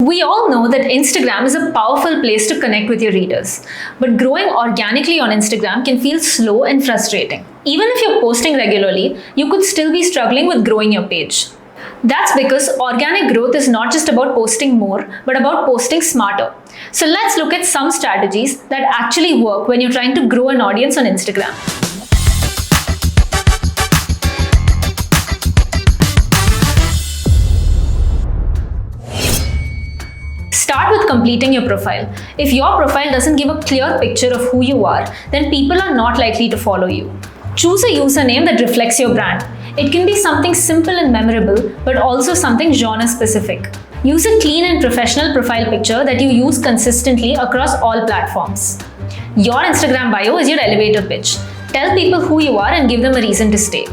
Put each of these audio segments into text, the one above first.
We all know that Instagram is a powerful place to connect with your readers, but growing organically on Instagram can feel slow and frustrating. Even if you're posting regularly, you could still be struggling with growing your page. That's because organic growth is not just about posting more, but about posting smarter. So let's look at some strategies that actually work when you're trying to grow an audience on Instagram. Start with completing your profile. If your profile doesn't give a clear picture of who you are, then people are not likely to follow you. Choose a username that reflects your brand. It can be something simple and memorable, but also something genre-specific. Use a clean and professional profile picture that you use consistently across all platforms. Your Instagram bio is your elevator pitch. Tell people who you are and give them a reason to stay.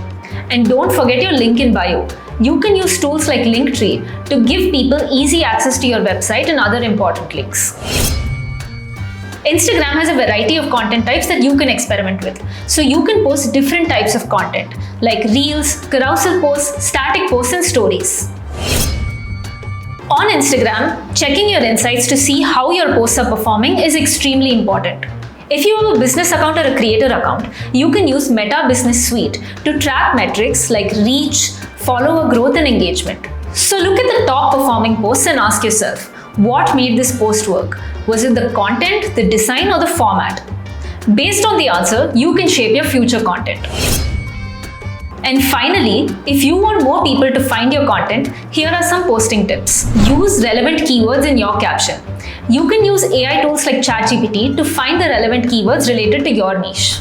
And don't forget your link in bio. You can use tools like Linktree to give people easy access to your website and other important links. Instagram has a variety of content types that you can experiment with. So you can post different types of content like reels, carousel posts, static posts, and stories. On Instagram, checking your insights to see how your posts are performing is extremely important. If you have a business account or a creator account, you can use Meta Business Suite to track metrics like reach, follower growth, and engagement. So look at the top performing posts and ask yourself, what made this post work? Was it the content, the design, or the format? Based on the answer, you can shape your future content. And finally, if you want more people to find your content, here are some posting tips. Use relevant keywords in your caption. You can use AI tools like ChatGPT to find the relevant keywords related to your niche.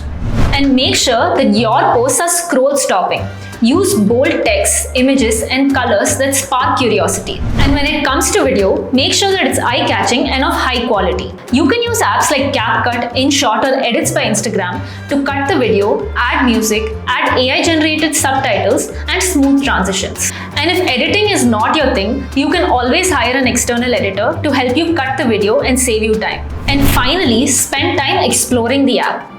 And make sure that your posts are scroll stopping. Use bold text, images, and colors that spark curiosity. And when it comes to video, make sure that it's eye-catching and of high quality. You can use apps like CapCut, InShot, or Edits by Instagram to cut the video, add music, add AI-generated subtitles, and smooth transitions. And if editing is not your thing, you can always hire an external editor to help you cut the video and save you time. And finally, spend time exploring the app.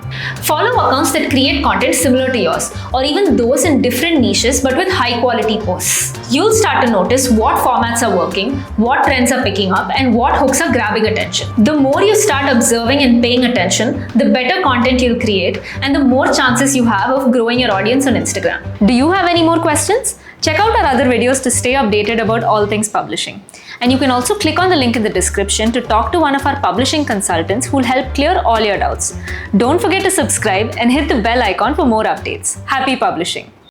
Follow accounts that create content similar to yours, or even those in different niches but with high quality posts. You'll start to notice what formats are working, what trends are picking up, and what hooks are grabbing attention. The more you start observing and paying attention, the better content you'll create and the more chances you have of growing your audience on Instagram. Do you have any more questions? Check out our other videos to stay updated about all things publishing. And you can also click on the link in the description to talk to one of our publishing consultants who'll help clear all your doubts. Don't forget to subscribe and hit the bell icon for more updates. Happy publishing!